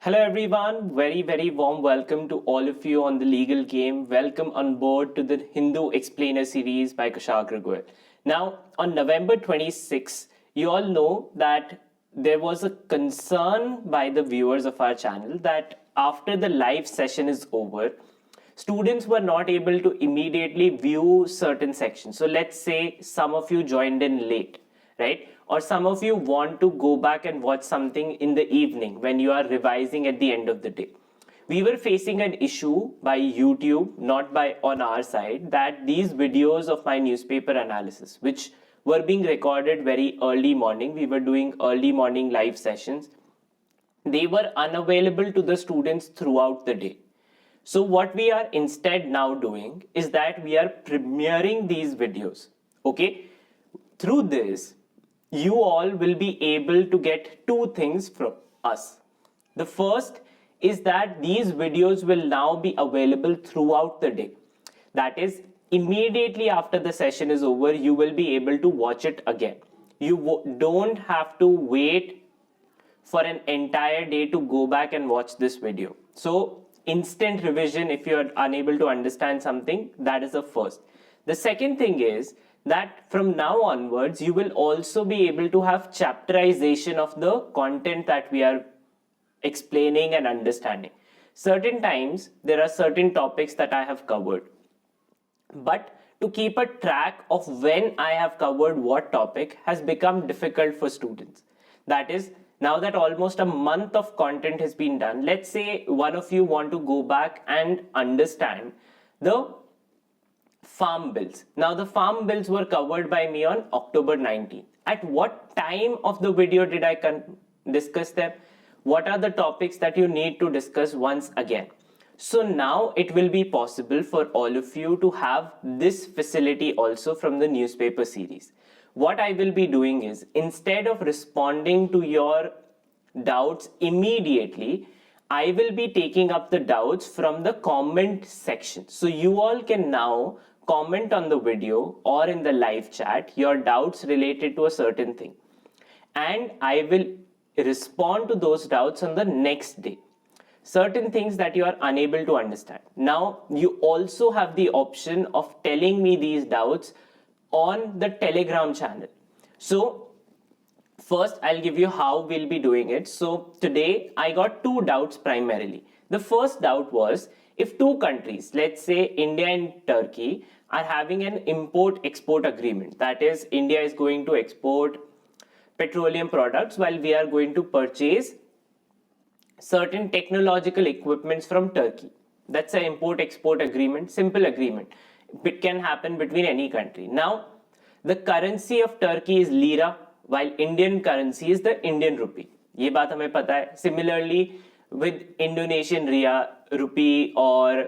Hello everyone, very warm welcome to all of you on the Legal Game. Welcome on board to the Hindu Explainer series by Kushagra Goel. Now, on November 26, you all know that there was a concern by the viewers of our channel that after the live session is over, students were not able to immediately view certain sections. So let's say some of you joined in late, right? Or some of you want to go back and watch something in the evening when you are revising at the end of the day. We were facing an issue by YouTube, not by on our side, that these videos of my newspaper analysis, which were being recorded very early morning, we were doing early morning live sessions, they were unavailable to the students throughout the day. So what we are instead now doing is that we are premiering these videos. Okay, through this you all will be able to get two things from us. The first is that these videos will now be available throughout the day. That is, immediately after the session is over, you will be able to watch it again. You don't have to wait for an entire day to go back and watch this video. So instant revision, if you're unable to understand something, that is the first. The second thing is that from now onwards, you will also be able to have chapterization of the content that we are explaining and understanding. Certain times, there are certain topics that I have covered. But to keep a track of when I have covered what topic has become difficult for students. That is, now that almost a month of content has been done, let's say one of you want to go back and understand the farm bills. Now the farm bills were covered by me on October 19th. At what time of the video did I discuss them? What are the topics that you need to discuss once again? So now it will be possible for all of you to have this facility also from the newspaper series. What I will be doing is, instead of responding to your doubts immediately, I will be taking up the doubts from the comment section. So you all can now comment on the video or in the live chat your doubts related to a certain thing. And I will respond to those doubts on the next day. Certain things that you are unable to understand. Now, you also have the option of telling me these doubts on the Telegram channel. So first, I'll give you how we'll be doing it. So today I got two doubts primarily. The first doubt was, if two countries, let's say India and Turkey, are having an import-export agreement, that is, India is going to export petroleum products while we are going to purchase certain technological equipments from Turkey. That's an import-export agreement, simple agreement. It can happen between any country. Now, the currency of Turkey is lira, while Indian currency is the Indian rupee. ये बात हमें पता है. Similarly, with Indonesian rupee or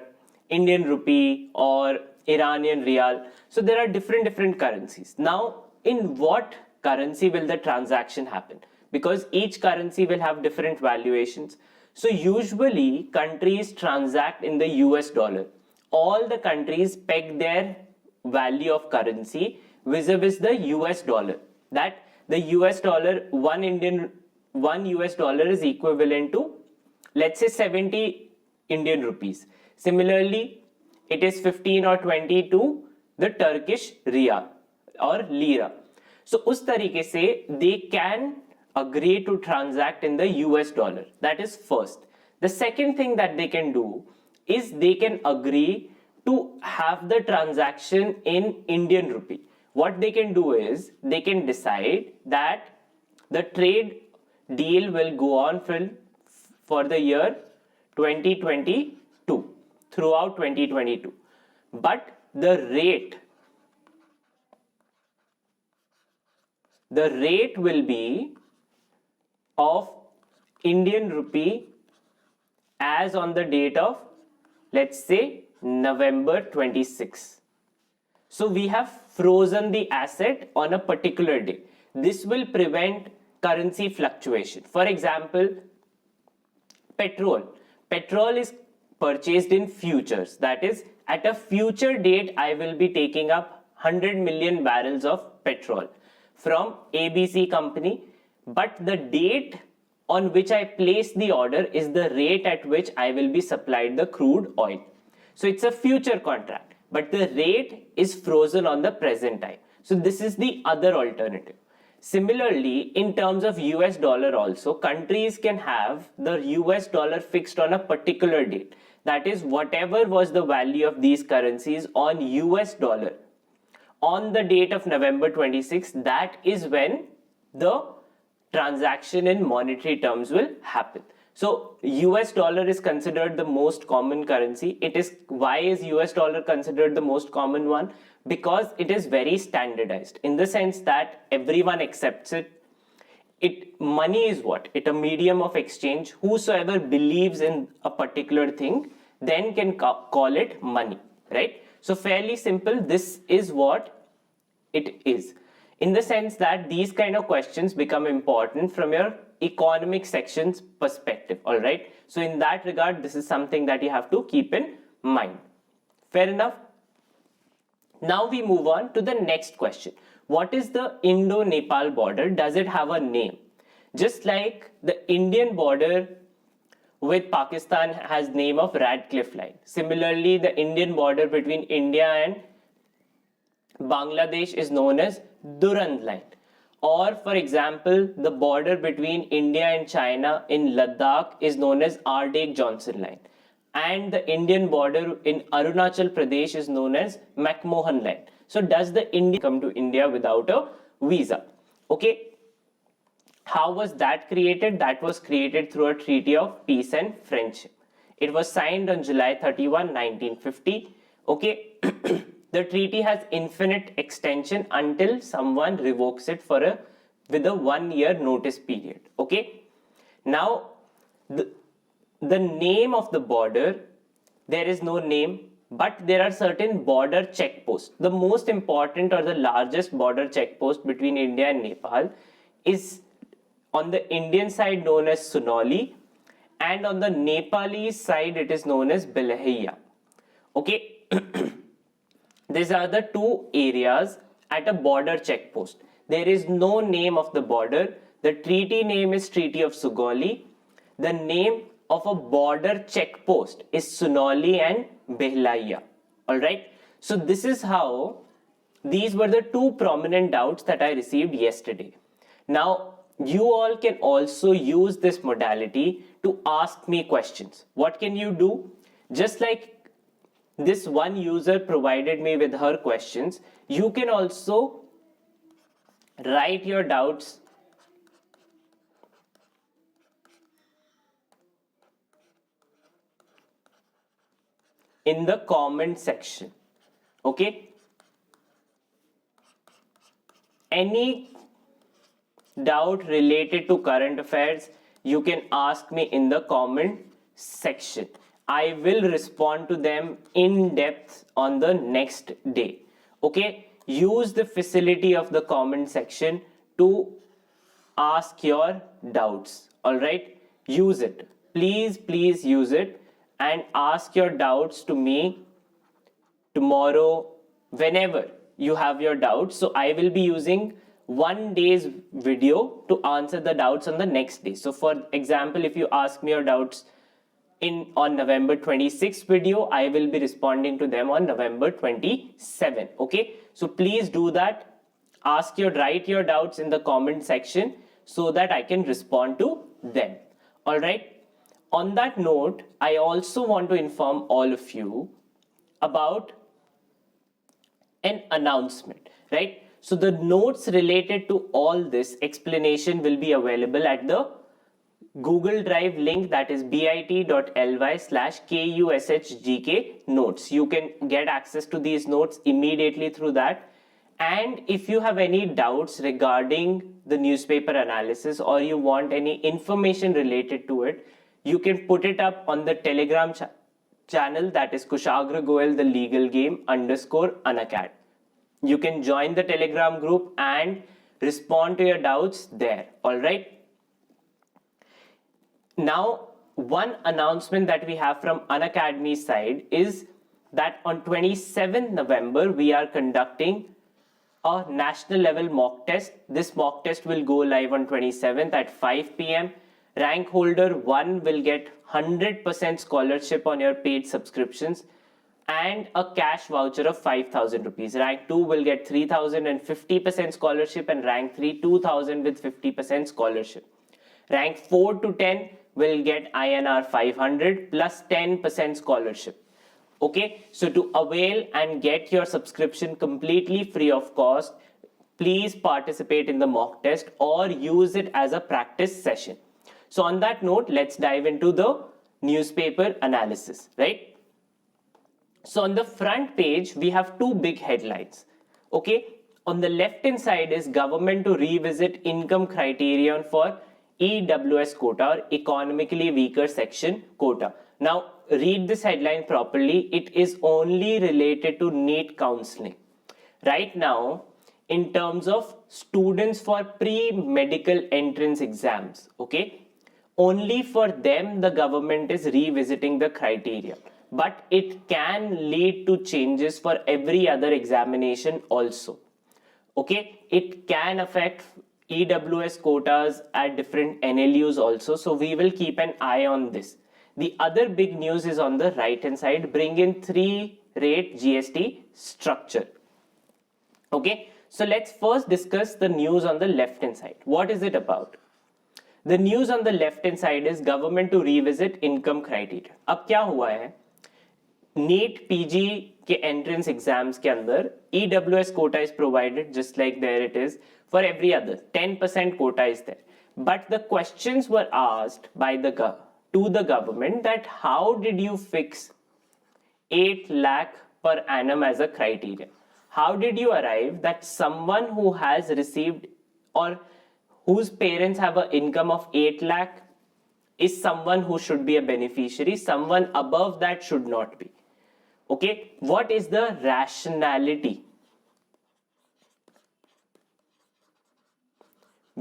Indian rupee or Iranian riyal. So there are different currencies. Now, in what currency will the transaction happen? Because each currency will have different valuations. So usually countries transact in the US dollar. All the countries peg their value of currency vis-a-vis the US dollar. That the US dollar, one US dollar is equivalent to, let's say, 70 Indian rupees. Similarly, it is 15 or 20 to the Turkish riyal or lira. So उस तरीके से they can agree to transact in the US dollar. That is first. The second thing that they can do is they can agree to have the transaction in Indian rupee. What they can do is they can decide that the trade deal will go on for the year 2022, throughout 2022. But the rate will be of Indian rupee as on the date of, let's say, November 26. So we have frozen the asset on a particular day. This will prevent currency fluctuation. For example, petrol. Petrol is purchased in futures. That is, at a future date, I will be taking up 100 million barrels of petrol from ABC company. But the date on which I place the order is the rate at which I will be supplied the crude oil. So it's a future contract, but the rate is frozen on the present time. So this is the other alternative. Similarly, in terms of US dollar also, countries can have the US dollar fixed on a particular date. That is, whatever was the value of these currencies on US dollar on the date of November 26, that is when the transaction in monetary terms will happen. So US dollar is considered the most common currency. Why is US dollar considered the most common one? Because it is very standardized in the sense that everyone accepts it. Money is what? It a medium of exchange. Whosoever believes in a particular thing then can call it money, right? So fairly simple, this is what it is. In the sense that these kind of questions become important from your economic section's perspective, all right? So in that regard, this is something that you have to keep in mind. Fair enough? Now we move on to the next question. What is the Indo-Nepal border? Does it have a name? Just like the Indian border with Pakistan has name of Radcliffe Line. Similarly, the Indian border between India and Bangladesh is known as Durand Line. Or for example, the border between India and China in Ladakh is known as Ardekh-Johnson Line. And the Indian border in Arunachal Pradesh is known as McMahon Line. So does the Indian come to India without a visa? Okay. How was that created? That was created through a treaty of peace and friendship. It was signed on July 31, 1950. Okay. The treaty has infinite extension until someone revokes it with a 1 year notice period. Okay. Now, the name of the border, there is no name, but there are certain border checkposts. The most important or the largest border checkpost between India and Nepal is on the Indian side known as Sunauli, and on the Nepalese side it is known as Belahia. Okay. These are the two areas at a border checkpost. There is no name of the border. The treaty name is Treaty of Sugauli. The name of a border checkpost is Sunauli and Belahia. Alright. So this is how these were the two prominent doubts that I received yesterday. Now, you all can also use this modality to ask me questions. What can you do? Just like this one user provided me with her questions, you can also write your doubts in the comment section. Okay? Any doubt related to current affairs, you can ask me in the comment section. I will respond to them in depth on the next day. Okay? Use the facility of the comment section to ask your doubts. Alright? Use it. Please use it and ask your doubts to me tomorrow, whenever you have your doubts. So I will be using 1 day's video to answer the doubts on the next day. So for example, if you ask me your doubts on November 26th video, I will be responding to them on November 27. Okay, so please do that. Write your doubts in the comment section so that I can respond to them. All right. On that note, I also want to inform all of you about an announcement, right? So the notes related to all this explanation will be available at the Google Drive link, that is bit.ly/KUSHGK notes. You can get access to these notes immediately through that. And if you have any doubts regarding the newspaper analysis or you want any information related to it, you can put it up on the Telegram channel, that is Kushagra Goel, the legal game _Unacad. You can join the Telegram group and respond to your doubts there. All right. Now, one announcement that we have from Unacademy side is that on 27th November, we are conducting a national level mock test. This mock test will go live on 27th at 5 p.m. Rank holder 1 will get 100% scholarship on your paid subscriptions and a cash voucher of 5,000 rupees. Rank 2 will get 3,000 and 50% scholarship, and rank 3 2,000 with 50% scholarship. Rank 4 to 10 will get INR 500 plus 10% scholarship. Okay, so to avail and get your subscription completely free of cost, please participate in the mock test or use it as a practice session. So on that note, let's dive into the newspaper analysis, right? So on the front page, we have two big headlines. Okay, on the left hand side is government to revisit income criterion for EWS quota or economically weaker section quota. Now read this headline properly. It is only related to NEET counseling. Right now, in terms of students for pre-medical entrance exams, okay, only for them the government is revisiting the criteria, but it can lead to changes for every other examination also. Okay, it can affect EWS quotas at different NLUs also, so we will keep an eye on this. The other big news is on the right hand side, bring in 3-rate GST structure. Okay, so let's first discuss the news on the left hand side. What is it about? The news on the left hand side is government to revisit income criteria. अब क्या हुआ है? NEET PG के entrance exams के अंदर EWS quota is provided just like there it is for every other. 10% quota is there. But the questions were asked by to the government that how did you fix 8 lakh per annum as a criteria? How did you arrive that someone who has received or whose parents have an income of 8 lakh is someone who should be a beneficiary, someone above that should not be? Okay, what is the rationality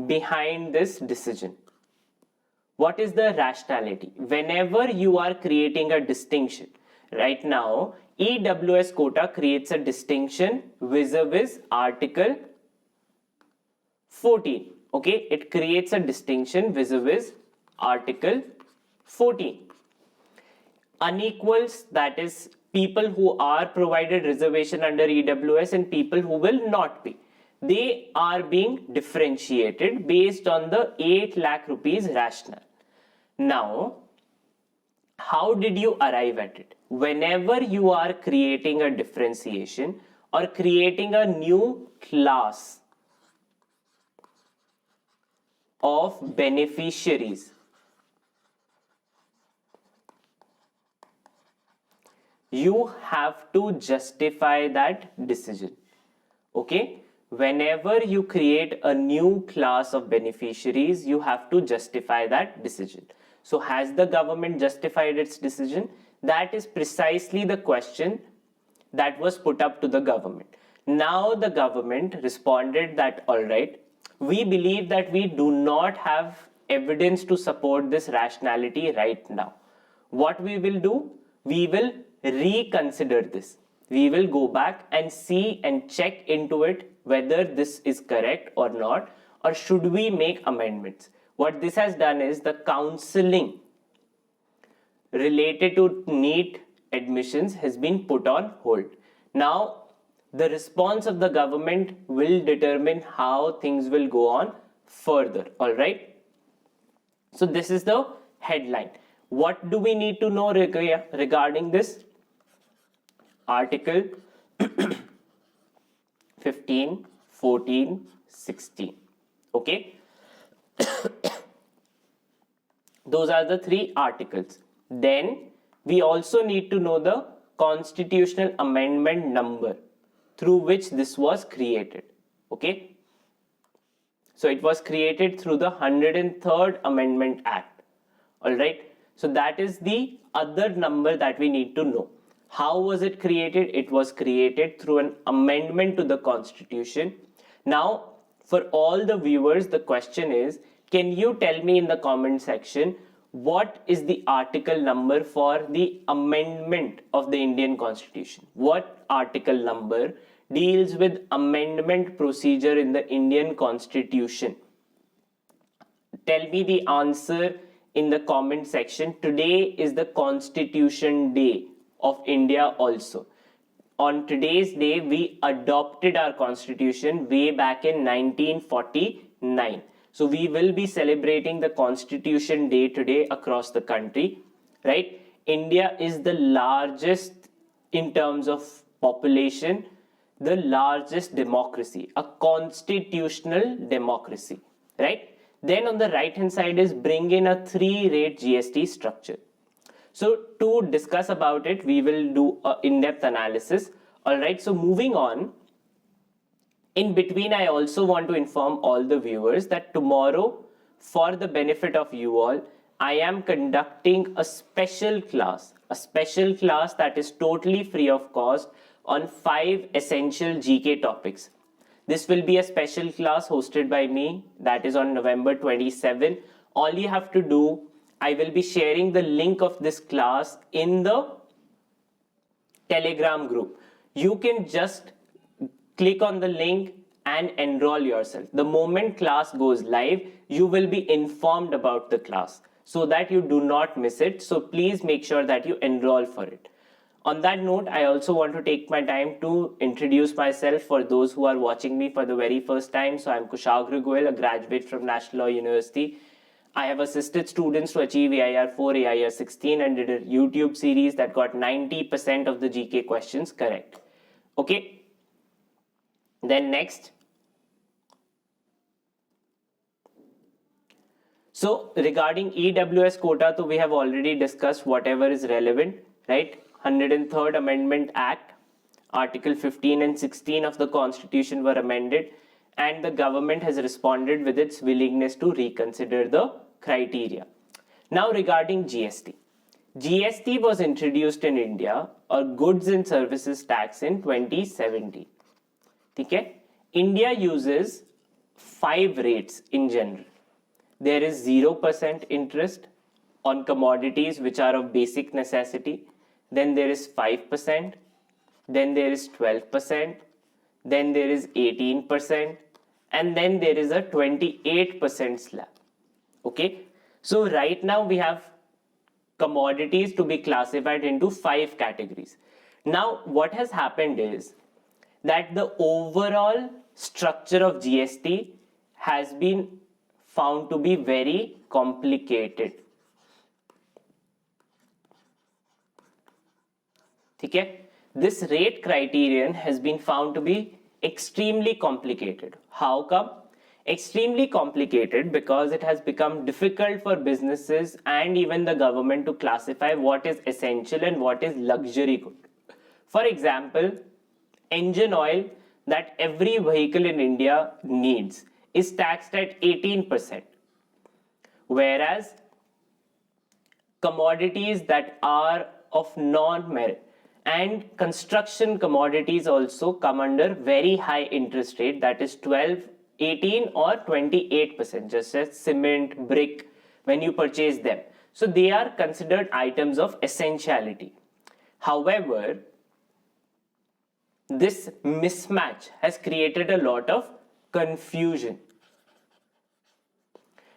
behind this decision? What is the rationality? Whenever you are creating a distinction, right now, EWS quota creates a distinction vis-a-vis Article 14. Okay, it creates a distinction vis-a-vis Article 14. Unequals, that is people who are provided reservation under EWS and people who will not be. They are being differentiated based on the 8 lakh rupees rationale. Now, how did you arrive at it? Whenever you are creating a differentiation or creating a new class of beneficiaries, you have to justify that decision. Okay, whenever you create a new class of beneficiaries, you have to justify that decision. So has the government justified its decision? That is precisely the question that was put up to the government. Now the government responded that, all right, we believe that we do not have evidence to support this rationality right now. What we will do? We will reconsider this. We will go back and see and check into it whether this is correct or not, or should we make amendments. What this has done is the counseling related to NEET admissions has been put on hold. Now, the response of the government will determine how things will go on further. All right. So this is the headline. What do we need to know regarding this? Article 15, 14, 16. Okay. Those are the 3 articles. Then we also need to know the constitutional amendment number through which this was created. Okay. So it was created through the 103rd Amendment Act. All right. So that is the other number that we need to know. How was it created? It was created through an amendment to the Constitution. Now, for all the viewers, the question is, can you tell me in the comment section what is the article number for the amendment of the Indian Constitution? What article number deals with amendment procedure in the Indian Constitution? tell me the answer in the comment section. Today is the Constitution Day of India also. On today's day, we adopted our constitution way back in 1949. So we will be celebrating the Constitution Day today across the country, right? India is the largest in terms of population, the largest democracy, a constitutional democracy, right? Then on the right hand side is bring in a 3-rate GST structure. So to discuss about it, we will do an in-depth analysis. All right, so moving on. In between, I also want to inform all the viewers that tomorrow, for the benefit of you all, I am conducting a special class that is totally free of cost on 5 essential GK topics. This will be a special class hosted by me, that is on November 27. All you have to do, I will be sharing the link of this class in the Telegram group. You can just click on the link and enroll yourself. The moment class goes live, you will be informed about the class so that you do not miss it. So please make sure that you enroll for it. On that note, I also want to take my time to introduce myself for those who are watching me for the very first time. So I'm Kushagra Goel, a graduate from National Law University. I have assisted students to achieve AIR 4, AIR 16 and did a YouTube series that got 90% of the GK questions correct. Okay. Then next. So regarding EWS quota, so we have already discussed whatever is relevant, right? 103rd Amendment Act, Article 15 and 16 of the Constitution were amended, and the government has responded with its willingness to reconsider the criteria. Now regarding GST. GST was introduced in India, or Goods and Services Tax, in 2017. Okay? India uses 5 rates in general. There is 0% interest on commodities which are of basic necessity. Then there is 5%. Then there is 12%. Then there is 18%. And then there is a 28% slab. Okay. So right now we have commodities to be classified into 5 categories. Now what has happened is that the overall structure of GST has been found to be very complicated. Okay? This rate criterion has been found to be extremely complicated. How come? Extremely complicated because it has become difficult for businesses and even the government to classify what is essential and what is luxury good. For example, engine oil that every vehicle in India needs is taxed at 18%, whereas commodities that are of non-merit and construction commodities also come under very high interest rate, that is 12, 18 or 28%, just as cement, brick, when you purchase them. So they are considered items of essentiality. However, this mismatch has created a lot of confusion.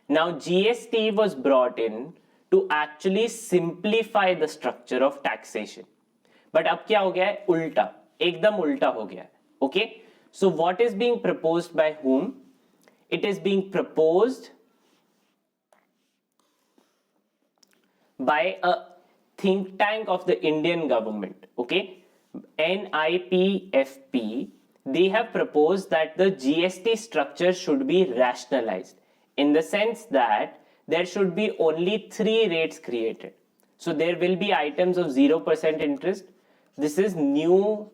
Now GST was brought in to actually simplify the structure of taxation. But अब क्या हो गया है? उल्टा, एकदम उल्टा हो गया है. Okay? So what is being proposed by whom? It is being proposed by a think tank of the Indian government. Okay? NIPFP. They have proposed that the GST structure should be rationalized in the sense that there should be only 3 rates created. So there will be items of 0% interest. This is new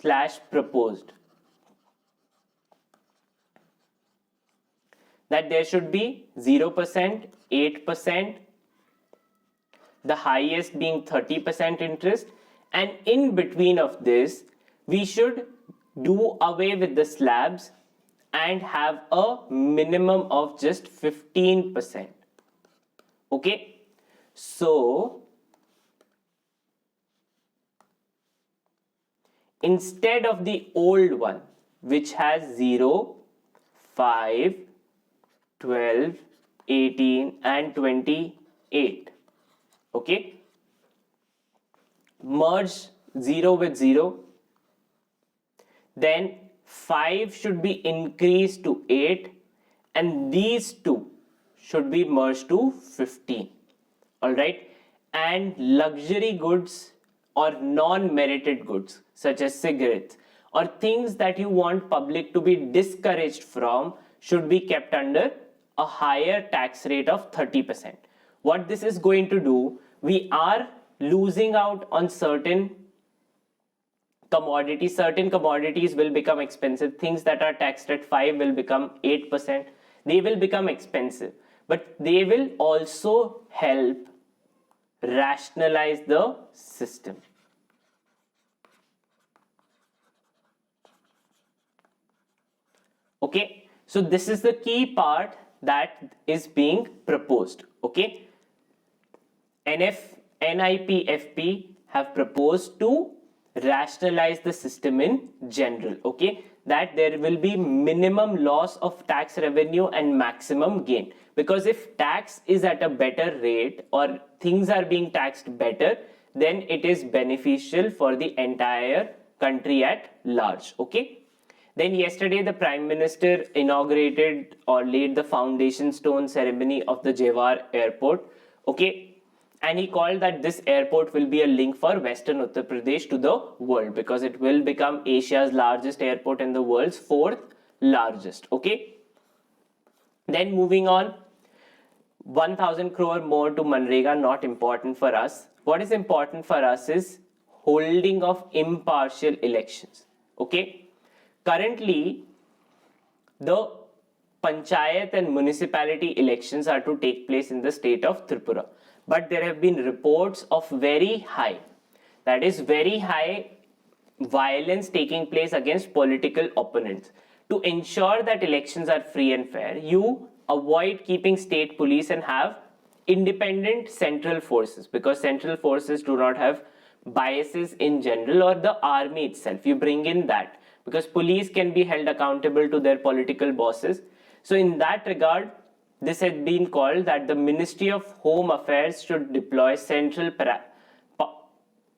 / proposed. That there should be 0%, 8%, the highest being 30% interest, and in between of this, we should do away with the slabs and have a minimum of just 15%. Okay? So, instead of the old one, which has 0, 5, 12, 18 and 28. Okay, merge 0 with 0, then 5 should be increased to 8, and these two should be merged to 15. Alright, and luxury goods or non-merited goods such as cigarettes or things that you want public to be discouraged from should be kept under a higher tax rate of 30%. What this is going to do, we are losing out on certain commodities will become expensive. Things that are taxed at 5 will become 8%. They will become expensive, but they will also help rationalize the system. Okay, so this is the key part that is being proposed. Okay, NIPFP have proposed to rationalize the system in general. Okay, that there will be minimum loss of tax revenue and maximum gain, because if tax is at a better rate or things are being taxed better, then it is beneficial for the entire country at large. Okay, then yesterday the Prime Minister inaugurated or laid the foundation stone ceremony of the Jewar airport. Okay, and he called that this airport will be a link for Western Uttar Pradesh to the world, because it will become Asia's largest airport and the world's fourth largest. Okay, then moving on, 1000 crore more to Manrega, not important for us. What is important for us is holding of impartial elections. Okay, currently the panchayat and municipality elections are to take place in the state of Tripura, but there have been reports of very high violence taking place against political opponents. To ensure that elections are free and fair, you avoid keeping state police and have independent central forces, because central forces do not have biases in general, or the army itself. You bring in that, because police can be held accountable to their political bosses. So in that regard, this has been called that the Ministry of Home Affairs should deploy central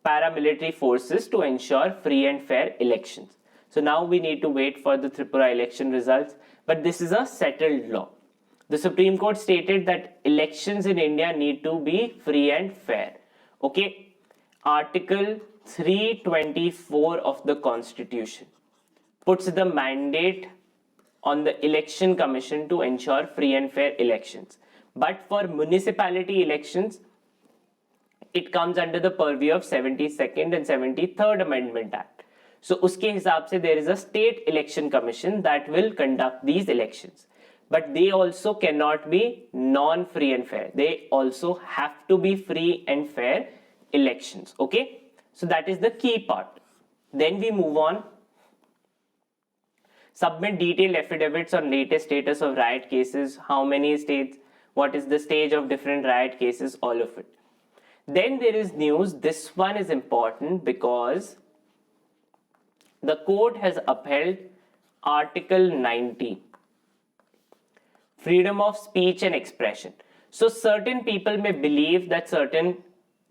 paramilitary forces to ensure free and fair elections. So now we need to wait for the Tripura election results, but this is a settled law. The Supreme Court stated that elections in India need to be free and fair. Okay, Article 324 of the Constitution puts the mandate on the Election Commission to ensure free and fair elections. But for municipality elections, it comes under the purview of 72nd and 73rd Amendment Act. So uske hisab se there is a state election commission that will conduct these elections. But they also cannot be non-free and fair. They also have to be free and fair elections. Okay, so that is the key part. Then we move on. Submit detailed affidavits on latest status of riot cases, how many states, what is the stage of different riot cases, all of it. Then there is news. This one is important because the court has upheld Article 90, freedom of speech and expression. So certain people may believe that certain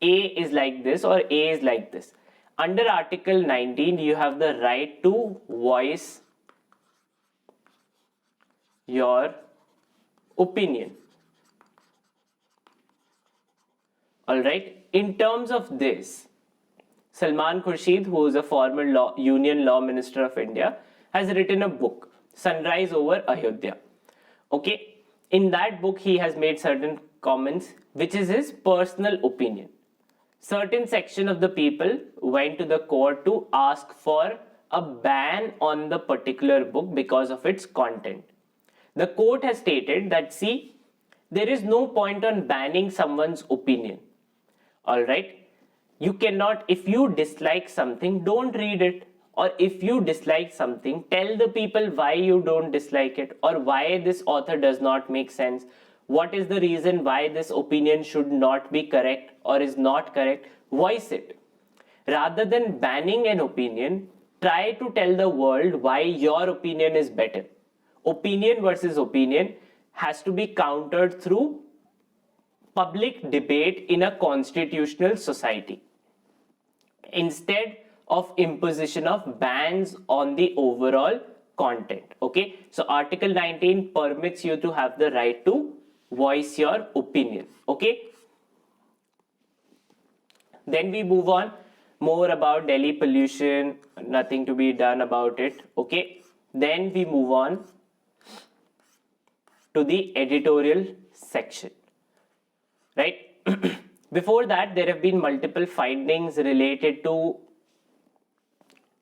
A is like this or A is like this. Under Article 19, you have the right to voice your opinion. Alright, in terms of this, Salman Khurshid, who is a former Union Law Minister of India, has written a book, Sunrise Over Ayodhya. Okay, in that book he has made certain comments which is his personal opinion. Certain section of the people went to the court to ask for a ban on the particular book because of its content. The court has stated that, see, there is no point on banning someone's opinion. Alright, you cannot, if you dislike something, don't read it. Or if you dislike something, tell the people why you don't dislike it, or why this author does not make sense. What is the reason why this opinion should not be correct or is not correct? Voice it. Rather than banning an opinion, try to tell the world why your opinion is better. Opinion versus opinion has to be countered through public debate in a constitutional society instead of imposition of bans on the overall content. Okay, so Article 19 permits you to have the right to voice your opinion. Okay, then we move on more about Delhi pollution, nothing to be done about it. Okay, then we move on to the editorial section, right? Before that, there have been multiple findings related to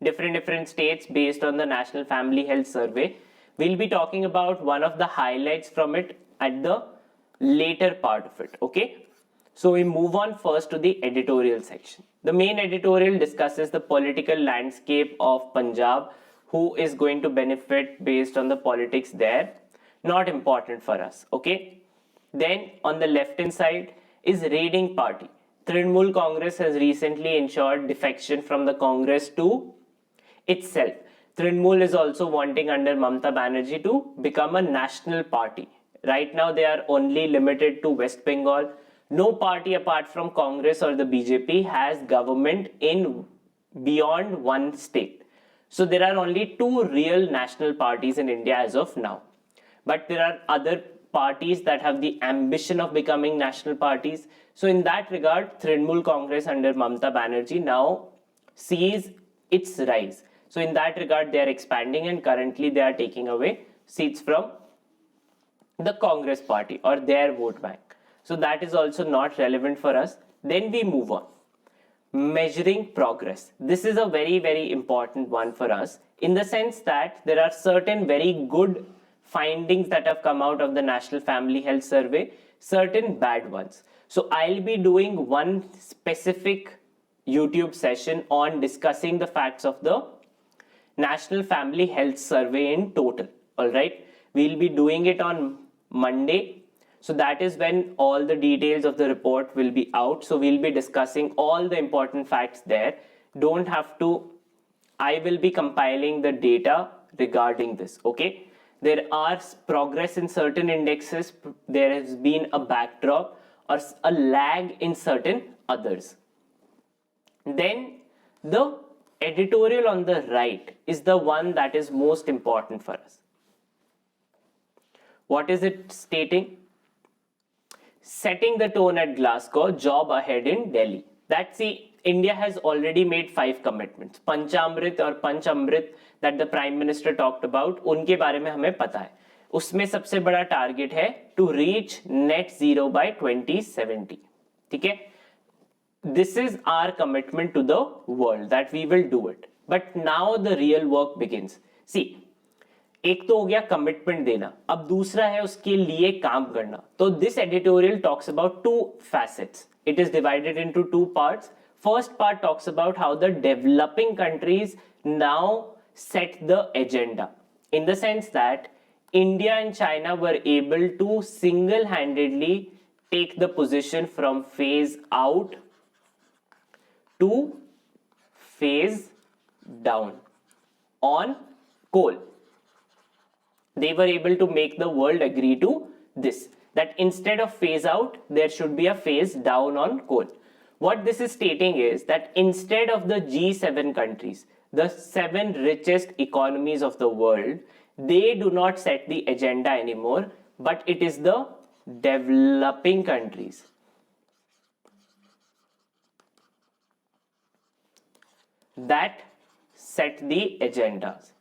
different states based on the National Family Health Survey. We'll be talking about one of the highlights from it at the later part of it. Okay, so we move on first to the editorial section. The main editorial discusses the political landscape of Punjab, who is going to benefit based on the politics there. Not important for us. Okay, then on the left hand side is raiding party. Trinamool Congress has recently ensured defection from the Congress to itself. Trinamool is also wanting under Mamata Banerjee to become a national party. Right now they are only limited to West Bengal. No party apart from Congress or the BJP has government in beyond one state. So there are only two real national parties in India as of now. But there are other parties that have the ambition of becoming national parties. So in that regard, Trinamool Congress under Mamata Banerjee now sees its rise. So in that regard, they are expanding and currently they are taking away seats from the Congress party or their vote bank. So that is also not relevant for us. Then we move on. Measuring progress. This is a very important one for us in the sense that there are certain very good findings that have come out of the National Family Health Survey, certain bad ones. So I'll be doing one specific YouTube session on discussing the facts of the National Family Health Survey in total. All right, we'll be doing it on Monday. So that is when all the details of the report will be out. So we'll be discussing all the important facts there. Don't have to, I will be compiling the data regarding this. Okay, there are progress in certain indexes. There has been a backdrop or a lag in certain others. Then the editorial on the right is the one that is most important for us. What is it stating? Setting the tone at Glasgow, job ahead in Delhi. That's India has already made 5 commitments. Panchamrit or Panchamrit that the Prime Minister talked about, उनके बारे में हमें पता है. उसमें सबसे बड़ा target है to reach net zero by 2070. ठीक है? This is our commitment to the world that we will do it. But now the real work begins. See, एक तो हो गया कमिटमेंट देना, अब दूसरा है उसके लिए काम करना. तो this editorial talks about 2 facets. It is divided into 2 parts. First part talks about how the developing countries now set the agenda, in the sense that India and China were able to single-handedly take the position from phase out to phase down on coal. They were able to make the world agree to this, that instead of phase out, there should be a phase down on coal. What this is stating is that instead of the G7 countries, the 7 richest economies of the world, they do not set the agenda anymore, but it is the developing countries that set the agendas.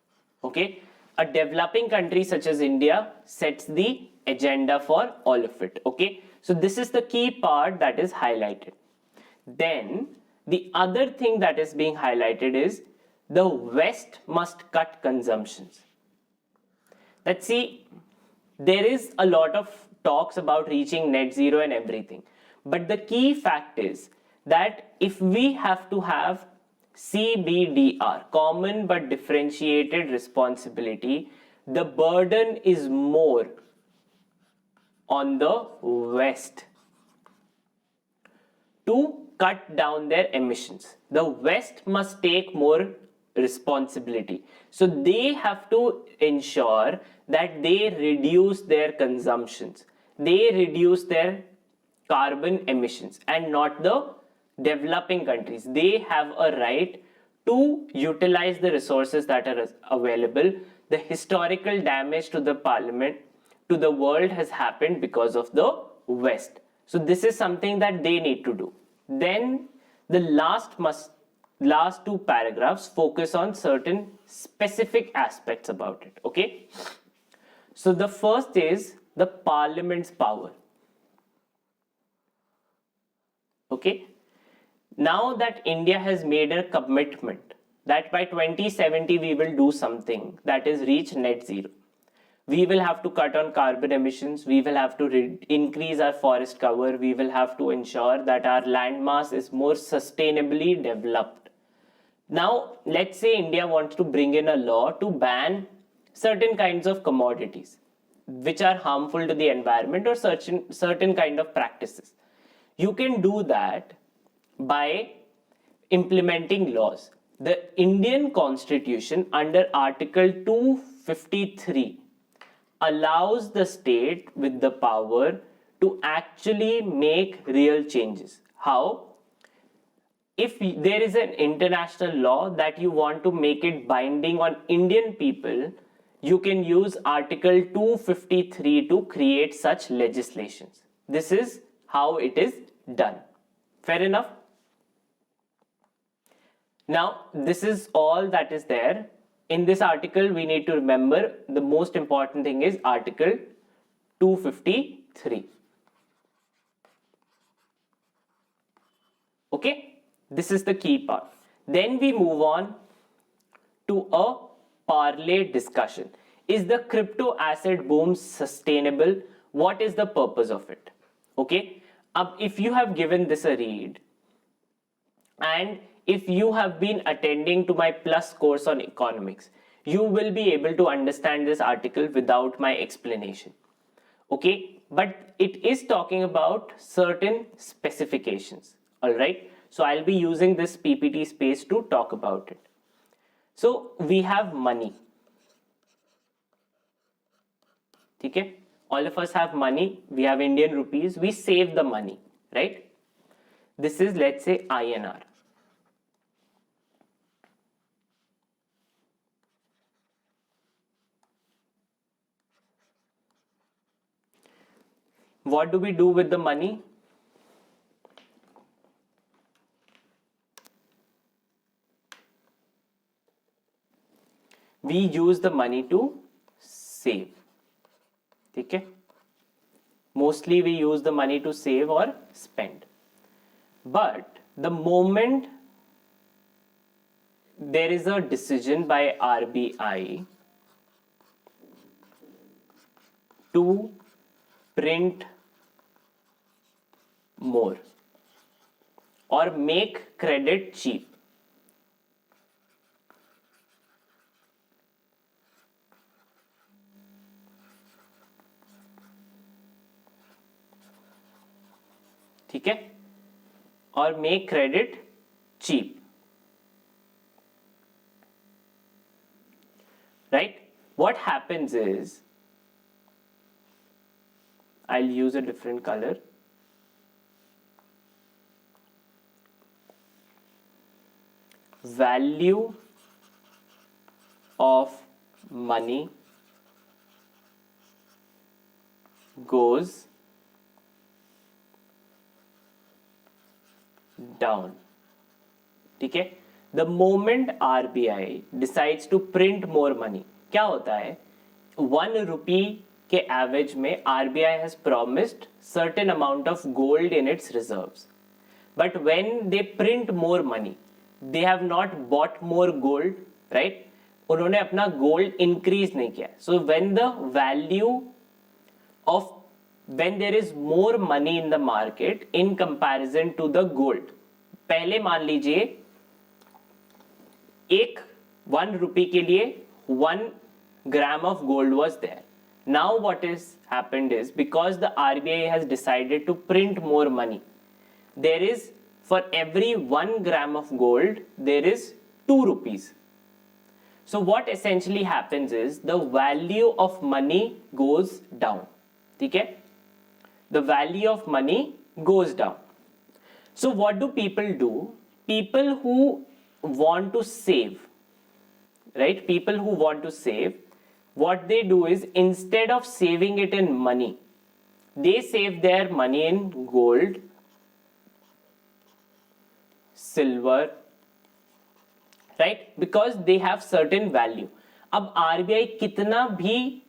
Okay, a developing country such as India sets the agenda for all of it. Okay, so this is the key part that is highlighted. Then the other thing that is being highlighted is the West must cut consumptions. Let's see, there is a lot of talks about reaching net zero and everything, but the key fact is that if we have to have CBDR, common but differentiated responsibility, the burden is more on the West to cut down their emissions. The West must take more responsibility. So they have to ensure that they reduce their consumptions, they reduce their carbon emissions, and not the developing countries. They have a right to utilize the resources that are available. The historical damage to the parliament, to the world, has happened because of the West. So this is something that they need to do. Then the last two paragraphs focus on certain specific aspects about it. Okay. So the first is the parliament's power. Okay. Now that India has made a commitment that by 2070 we will do something, that is reach net zero. We will have to cut on carbon emissions, we will have to increase our forest cover, we will have to ensure that our land mass is more sustainably developed. Now, let's say India wants to bring in a law to ban certain kinds of commodities which are harmful to the environment, or certain kind of practices. You can do that by implementing laws. The Indian Constitution under Article 253 allows the state with the power to actually make real changes. How? If there is an international law that you want to make it binding on Indian people, you can use Article 253 to create such legislations. This is how it is done. Fair enough? Now, this is all that is there. In this article, we need to remember the most important thing is Article 253. Okay, this is the key part. Then we move on to a parlay discussion. Is the crypto asset boom sustainable? What is the purpose of it? Okay, if you have given this a read, and if you have been attending to my plus course on economics, you will be able to understand this article without my explanation. Okay, but it is talking about certain specifications. All right, so I'll be using this PPT space to talk about it. So we have money. Okay, all of us have money. We have Indian rupees. We save the money, right? This is, let's say, INR. What do we do with the money? We use the money to save. Okay? Mostly we use the money to save or spend. But the moment there is a decision by RBI to print more or make credit cheap, okay, or make credit cheap, right? What happens is, I'll use a different color. Value of money goes down. ठीक है? The moment RBI decides to print more money, क्या होता है? 1 rupee के average में RBI has promised certain amount of gold in its reserves. But when they print more money, they have not bought more gold, right? उन्होंने अपना gold increase नहीं किया. So when the value of, when there is more money in the market in comparison to the gold, पहले मान लीजिए एक 1 rupee के लिए 1 gram of gold was there. Now what is happened is, because the RBI has decided to print more money, there is, for every 1 gram of gold, there is 2 rupees. So what essentially happens is the value of money goes down. ठीक है? The value of money goes down. So what do people do? People who want to save, right? People who want to save, what they do is instead of saving it in money, they save their money in gold, silver, right? Because they have certain value. अब RBI कितना भी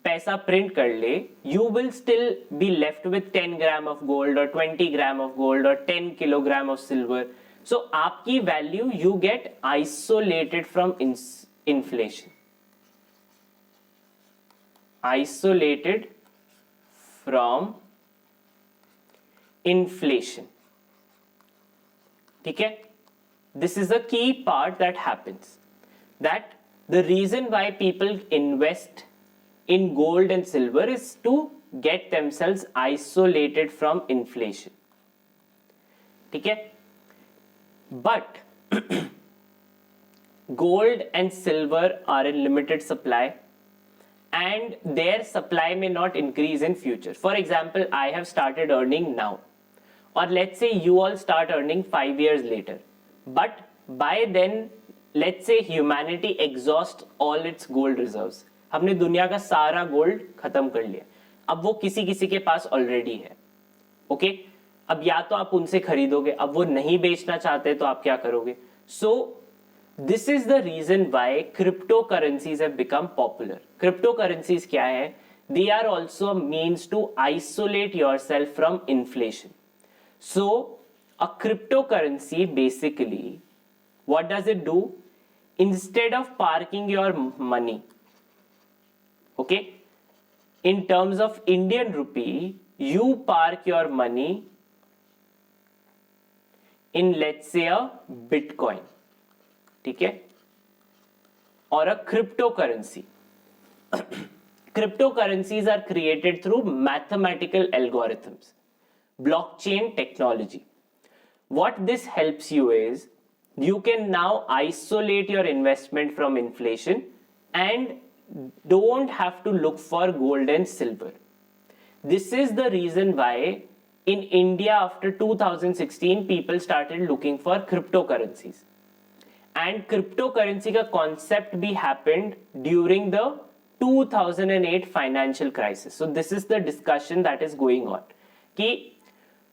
पैसा print कर ले, you will still be left with 10 gram of gold or 20 gram of gold or 10 kilogram of silver. So आपकी value you get isolated from inflation. Isolated from inflation. ठीक है? This is a key part that happens. That the reason why people invest in gold and silver is to get themselves isolated from inflation. ठीक है? But gold and silver are in limited supply and their supply may not increase in future. For example, I have started earning now, or let's say you all start earning 5 years later, but by then let's say humanity exhausts all its gold reserves. हमने दुनिया का सारा gold खत्म कर लिया, अब वो किसी किसी के पास ऑलरेडी है. ओके, अब या तो आप उनसे खरीदोगे, अब वो नहीं बेचना चाहते तो आप क्या करोगे? So this is the reason why crypto currencies have become popular. Crypto currencies क्या है? They are also means to isolate yourself from inflation. So a crypto currency basically what does it do? Instead of parking your money, okay, in terms of Indian rupee, you park your money in, let's say, a Bitcoin, ठीक है, or a cryptocurrency. Cryptocurrencies are created through mathematical algorithms, blockchain technology. What this helps you is you can now isolate your investment from inflation and don't have to look for gold and silver. This is the reason why in India after 2016 people started looking for cryptocurrencies. And cryptocurrency का concept भी happened during the 2008 financial crisis. So this is the discussion that is going on. कि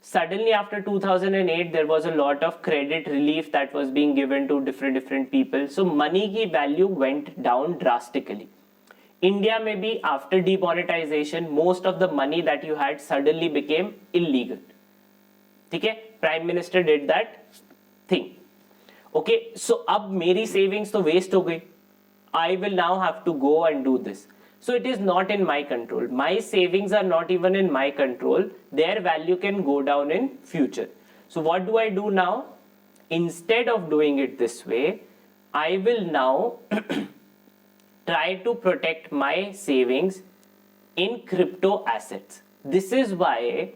suddenly after 2008 there was a lot of credit relief that was being given to different people, so money ki value went down drastically. India may be after demonetization most of the money that you had suddenly became illegal. ठीक है, prime minister did that thing. Okay, so अब मेरी savings तो waste हो गई. I will now have to go and do this. So it is not in my control. My savings are not even in my control. Their value can go down in future. So what do I do now? Instead of doing it this way, I will now try to protect my savings in crypto assets. This is why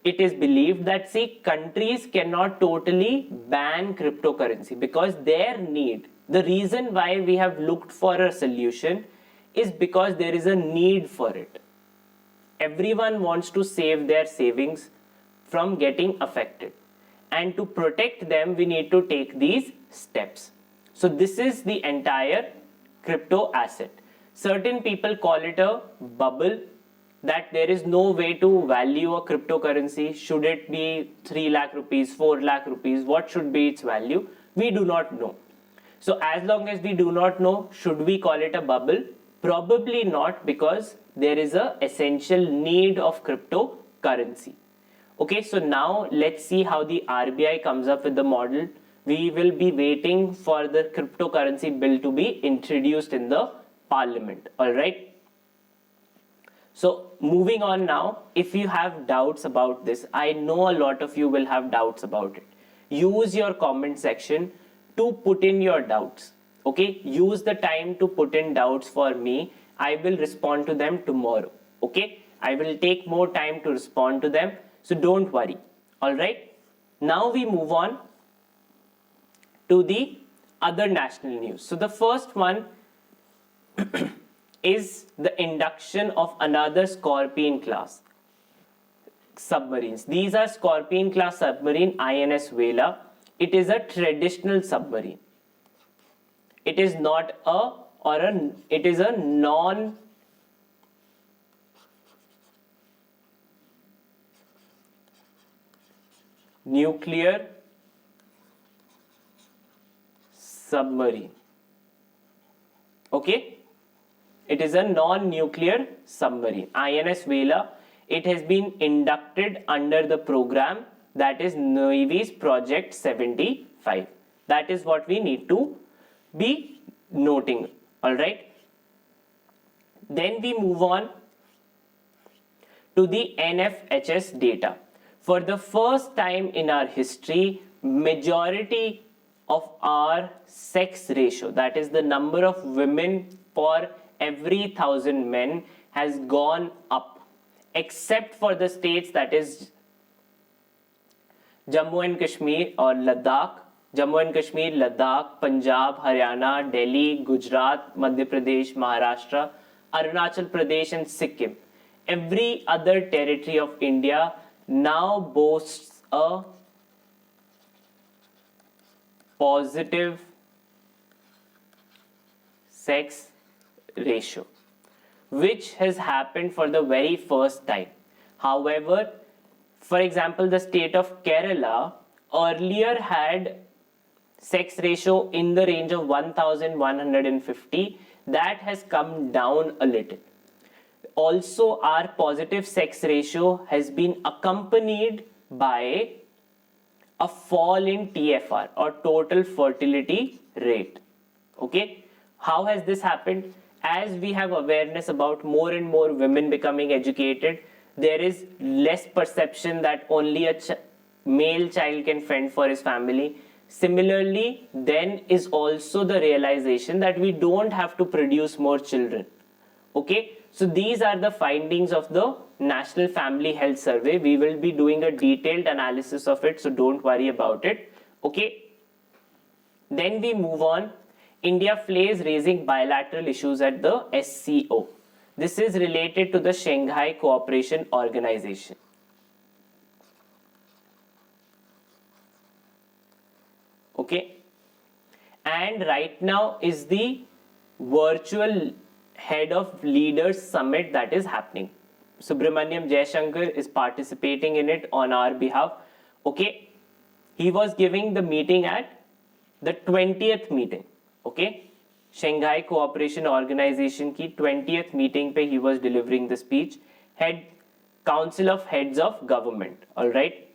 it is believed that, see, countries cannot totally ban cryptocurrency because their need, the reason why we have looked for a solution is because there is a need for it. Everyone wants to save their savings from getting affected. And to protect them, we need to take these steps. So this is the entire crypto asset. Certain people call it a bubble, that there is no way to value a cryptocurrency. Should it be 3 lakh rupees, 4 lakh rupees? What should be its value? We do not know. So as long as we do not know, should we call it a bubble? Probably not, because there is a essential need of cryptocurrency. Okay, so now let's see how the RBI comes up with the model. We will be waiting for the cryptocurrency bill to be introduced in the parliament. All right. So moving on now, if you have doubts about this, I know a lot of you will have doubts about it. Use your comment section to put in your doubts. Okay, use the time to put in doubts for me. I will respond to them tomorrow. Okay, I will take more time to respond to them. So don't worry. All right. Now we move on to the other national news. So the first one is the induction of another Scorpion class submarines. These are Scorpion class submarine INS Vela. It is a traditional submarine. It is not a it is a non nuclear submarine. Okay, it is a non-nuclear submarine, INS Vela. It has been inducted under the program that is Navy's Project 75. That is what we need to be noting. All right. Then we move on to the NFHS data. For the first time in our history, majority of our sex ratio, that is the number of women for every 1,000 men, has gone up, except for the states that is Jammu and Kashmir or Ladakh. Jammu and Kashmir, Ladakh, Punjab, Haryana, Delhi, Gujarat, Madhya Pradesh, Maharashtra, Arunachal Pradesh and Sikkim. Every other territory of India now boasts a positive sex ratio, which has happened for the very first time. However, for example, the state of Kerala earlier had sex ratio in the range of 1,150. That has come down a little. Also, our positive sex ratio has been accompanied by a fall in TFR or total fertility rate. Okay, how has this happened? As we have awareness about more and more women becoming educated, there is less perception that only a male child can fend for his family. Similarly, then is also the realization that we don't have to produce more children. Okay, so these are the findings of the National Family Health Survey. We will be doing a detailed analysis of it, so don't worry about it. Okay, then we move on. India flays raising bilateral issues at the SCO. This is related to the Shanghai Cooperation Organization. Okay, and right now is the virtual head of leaders summit that is happening. Subramaniam Jaishankar is participating in it on our behalf. Okay, he was giving the meeting at the 20th meeting. Okay, Shanghai Cooperation Organization की 20th meeting पे he was delivering the speech. Head Council of Heads of Government. All right,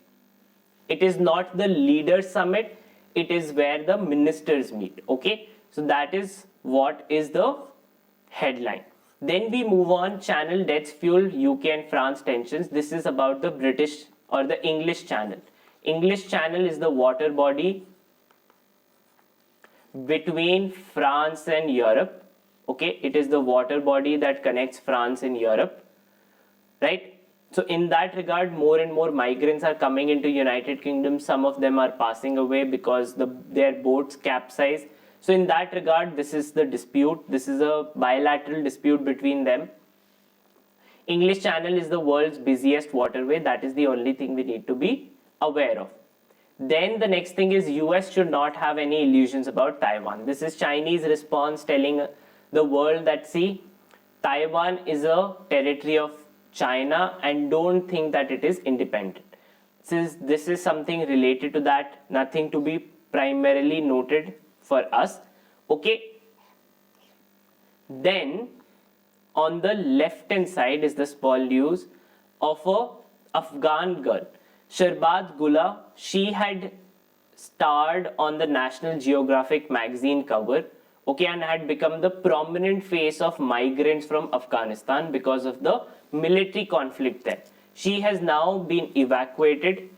it is not the leaders summit. It is where the ministers meet. Okay, so that is what is the headline. Then we move on. Channel deaths fuel UK and France tensions. This is about the British or the English Channel. English Channel is the water body between France and Europe. Okay, it is the water body that connects France and Europe, right? So in that regard, more and more migrants are coming into United Kingdom. Some of them are passing away because their boats capsize. So in that regard, this is the dispute. This is a bilateral dispute between them. English Channel is the world's busiest waterway. That is the only thing we need to be aware of. Then the next thing is US should not have any illusions about Taiwan. This is Chinese response telling the world that, see, Taiwan is a territory of China and don't think that it is independent. This is something related to that, nothing to be primarily noted for us. Okay. Then on the left hand side is the small news of a Afghan girl, Sharbat Gula. She had starred on the National Geographic magazine cover, okay, and had become the prominent face of migrants from Afghanistan because of the military conflict there. She has now been evacuated,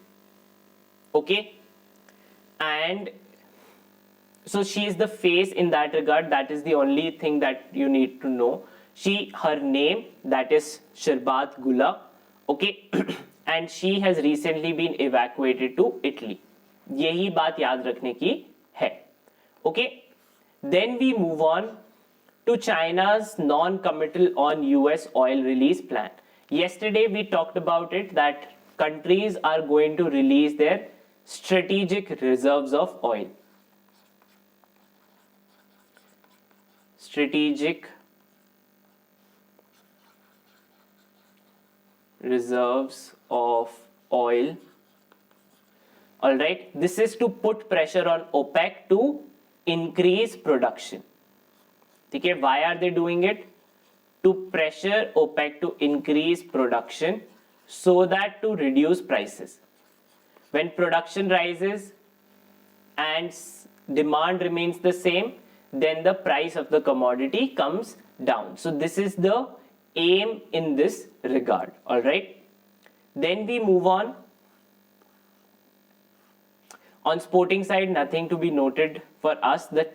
okay, and so she is the face in that regard. That is the only thing that you need to know. Her name, that is Sharbat Gula, okay, and she has recently been evacuated to Italy. यही बात याद रखने की है. Okay, then we move on to China's non-committal on US oil release plan. Yesterday we talked about it that countries are going to release their strategic reserves of oil. Strategic reserves of oil. All right, this is to put pressure on OPEC to increase production. Okay, why are they doing it? To pressure OPEC to increase production so that to reduce prices. When production rises and demand remains the same, then the price of the commodity comes down. So this is the aim in this regard. All right. Then we move on. On sporting side, nothing to be noted for us. The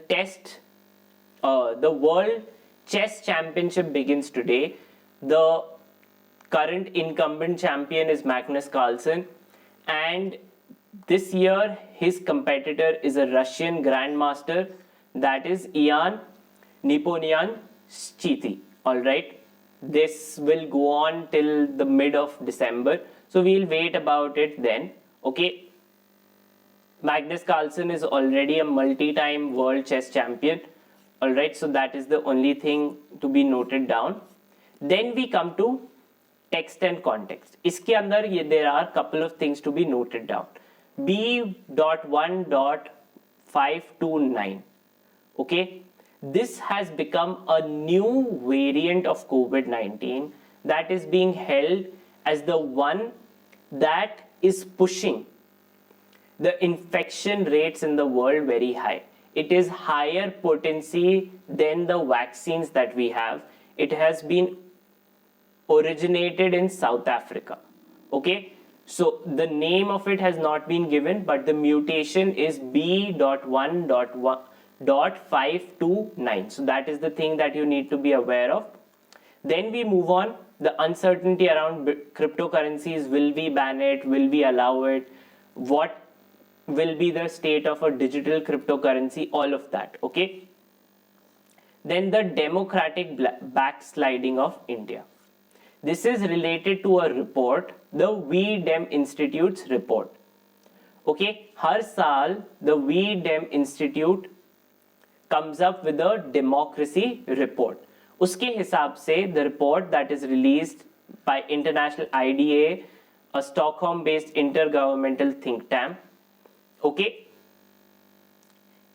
World Chess Championship begins today. The current incumbent champion is Magnus Carlsen, and this year his competitor is a Russian grandmaster, that is Ian Nepomniachtchi. All right, this will go on till the mid of December, so we'll wait about it then. Okay, Magnus Carlsen is already a multi-time world chess champion. All right, so that is the only thing to be noted down. Then we come to text and context. Iske andar there are couple of things to be noted down. B.1.529. Okay, this has become a new variant of COVID-19 that is being held as the one that is pushing the infection rates in the world very high. It is higher potency than the vaccines that we have. It has been originated in South Africa. Okay, so the name of it has not been given, but the mutation is B.1.529. So that is the thing that you need to be aware of. Then we move on. The uncertainty around cryptocurrencies. Will we ban it? Will we allow it? What will be the state of a digital cryptocurrency? All of that. Okay. Then the democratic backsliding of India. This is related to a report, the VDem Institute's report. Okay, हर साल the VDem Institute comes up with a democracy report. उसके हिसाब से the report that is released by International IDA, a Stockholm-based intergovernmental think tank. Okay.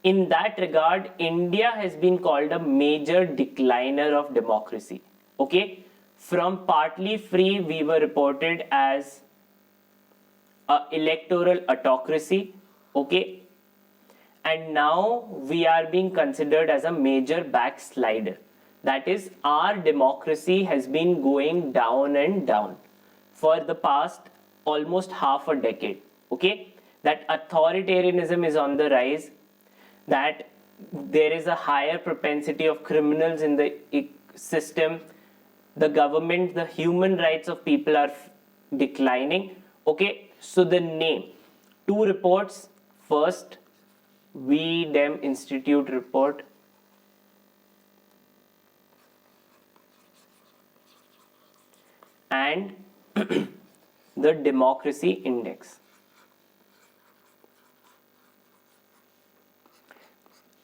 In that regard, India has been called a major decliner of democracy. Okay. From partly free, we were reported as a electoral autocracy. Okay. And now we are being considered as a major backslider. That is, our democracy has been going down and down for the past almost half a decade. Okay. That authoritarianism is on the rise, that there is a higher propensity of criminals in the system, the government, the human rights of people are declining. Okay, so the name, two reports. First, VDem Institute report. And the Democracy Index.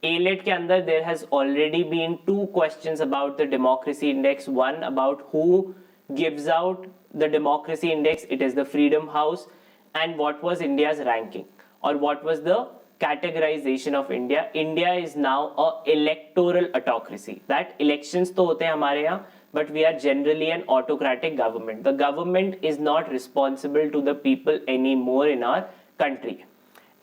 ALET के अंदर there has already been two questions about the democracy index. One about who gives out the democracy index. It is the Freedom House. And what was India's ranking, or what was the categorization of India? India is now a electoral autocracy. That elections तो होते हैं हमारे यहाँ, but we are generally an autocratic government. The government is not responsible to the people anymore in our country.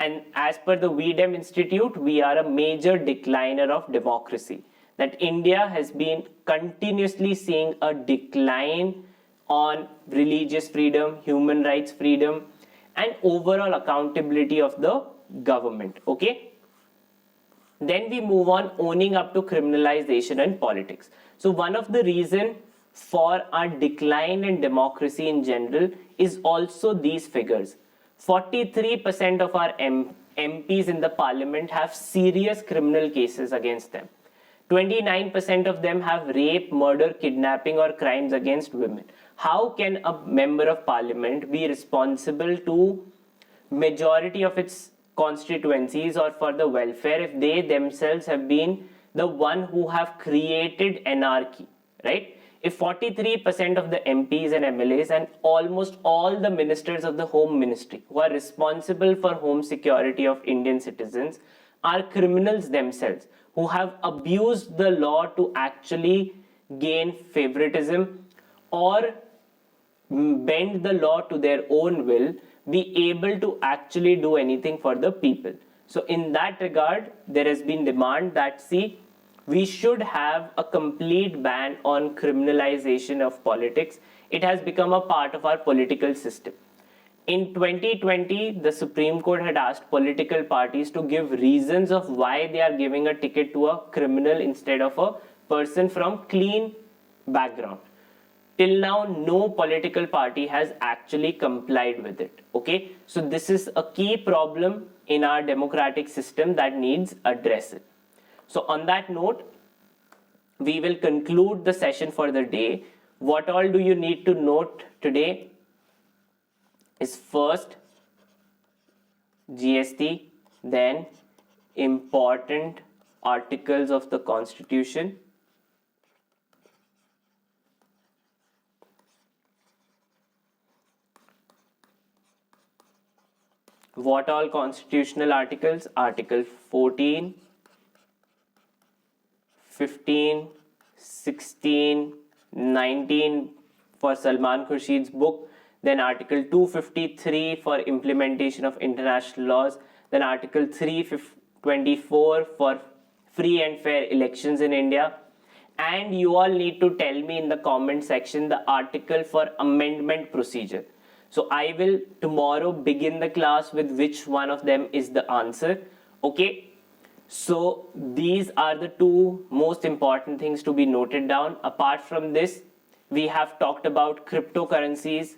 And as per the VDem Institute, we are a major decliner of democracy. That India has been continuously seeing a decline on religious freedom, human rights freedom, and overall accountability of the government. Okay. Then we move on, owning up to criminalization and politics. So one of the reasons for our decline in democracy in general is also these figures. 43% of our MPs in the parliament have serious criminal cases against them. 29% of them have rape, murder, kidnapping, or crimes against women. How can a member of parliament be responsible to majority of its constituencies or for the welfare if they themselves have been the one who have created anarchy, right? If 43% of the MPs and MLAs and almost all the ministers of the Home Ministry who are responsible for home security of Indian citizens are criminals themselves, who have abused the law to actually gain favoritism or bend the law to their own will, be able to actually do anything for the people. So in that regard, there has been demand that, see, we should have a complete ban on criminalization of politics. It has become a part of our political system. In 2020, the Supreme Court had asked political parties to give reasons of why they are giving a ticket to a criminal instead of a person from clean background. Till now, no political party has actually complied with it. Okay, so this is a key problem in our democratic system that needs addressing. So on that note, we will conclude the session for the day. What all do you need to note today is first GST, then important articles of the Constitution, what all constitutional articles? Article 14, 15, 16, 19 for Salman Khurshid's book, then Article 253 for implementation of international laws, then Article 324 for free and fair elections in India. And you all need to tell me in the comment section the article for amendment procedure. So I will tomorrow begin the class with which one of them is the answer. Okay. So these are the two most important things to be noted down. Apart from this, we have talked about cryptocurrencies.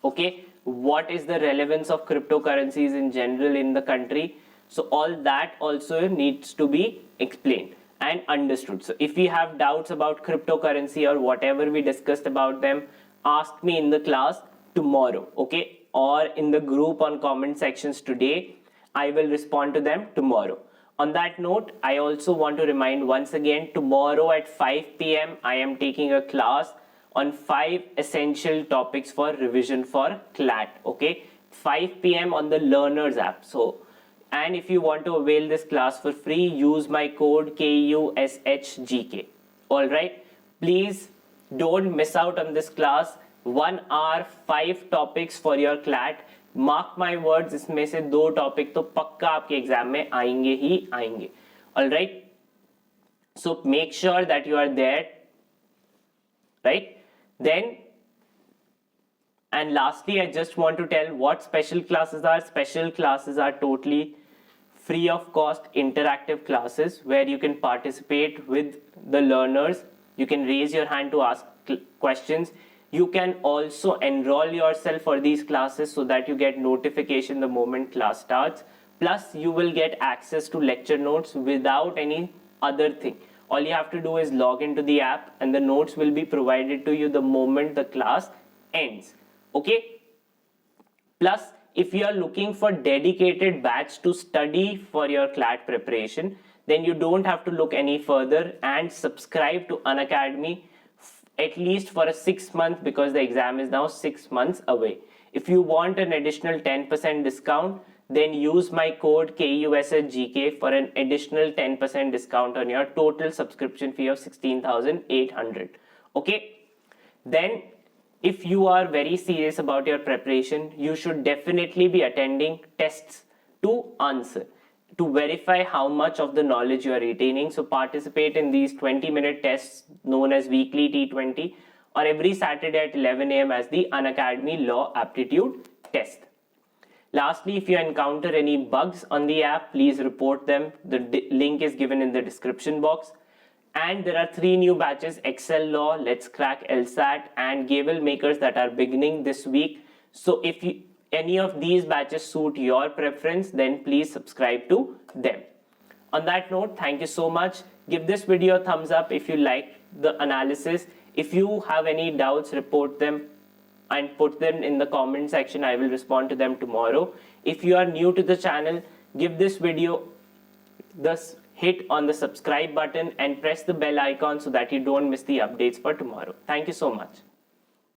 Okay, what is the relevance of cryptocurrencies in general in the country? So all that also needs to be explained and understood. So if you have doubts about cryptocurrency or whatever we discussed about them, ask me in the class tomorrow, okay? Or in the group on comment sections today. I will respond to them tomorrow. On that note, I also want to remind once again, tomorrow at 5 p.m. I am taking a class on 5 essential topics for revision for CLAT, okay? 5 p.m. on the Learners app. So, and if you want to avail this class for free, use my code KUSHGK. All right, please don't miss out on this class. 1 hour, 5 topics for your CLAT. Mark my words, इसमें से 2 topic तो पक्का आपके exam में आएंगे ही आएंगे. All right, so make sure that you are there, right? Then, and lastly, I just want to tell what special classes are. Special classes are totally free of cost interactive classes where you can participate with the learners. You can raise your hand to ask questions. You can also enroll yourself for these classes so that you get notification the moment class starts. Plus, you will get access to lecture notes without any other thing. All you have to do is log into the app and the notes will be provided to you the moment the class ends. Okay? Plus, if you are looking for dedicated batch to study for your CLAT preparation, then you don't have to look any further and subscribe to Unacademy at least for a 6 month, because the exam is now 6 months away. If you want an additional 10% discount, then use my code KUSHGK for an additional 10% discount on your total subscription fee of 16,800. Okay? Then, if you are very serious about your preparation, you should definitely be attending tests to answer, to verify how much of the knowledge you are retaining. So participate in these 20-minute tests known as weekly T20 or every Saturday at 11 a.m. as the Unacademy Law Aptitude Test. Lastly, if you encounter any bugs on the app, please report them. The link is given in the description box. And there are 3 new batches: Excel Law, Let's Crack LSAT, and Gable Makers that are beginning this week. So if any of these batches suit your preference, then please subscribe to them. On that note, thank you so much. Give this video a thumbs up if you liked the analysis. If you have any doubts, report them and put them in the comment section. I will respond to them tomorrow. If you are new to the channel, give this video the hit on the subscribe button and press the bell icon so that you don't miss the updates for tomorrow. Thank you so much.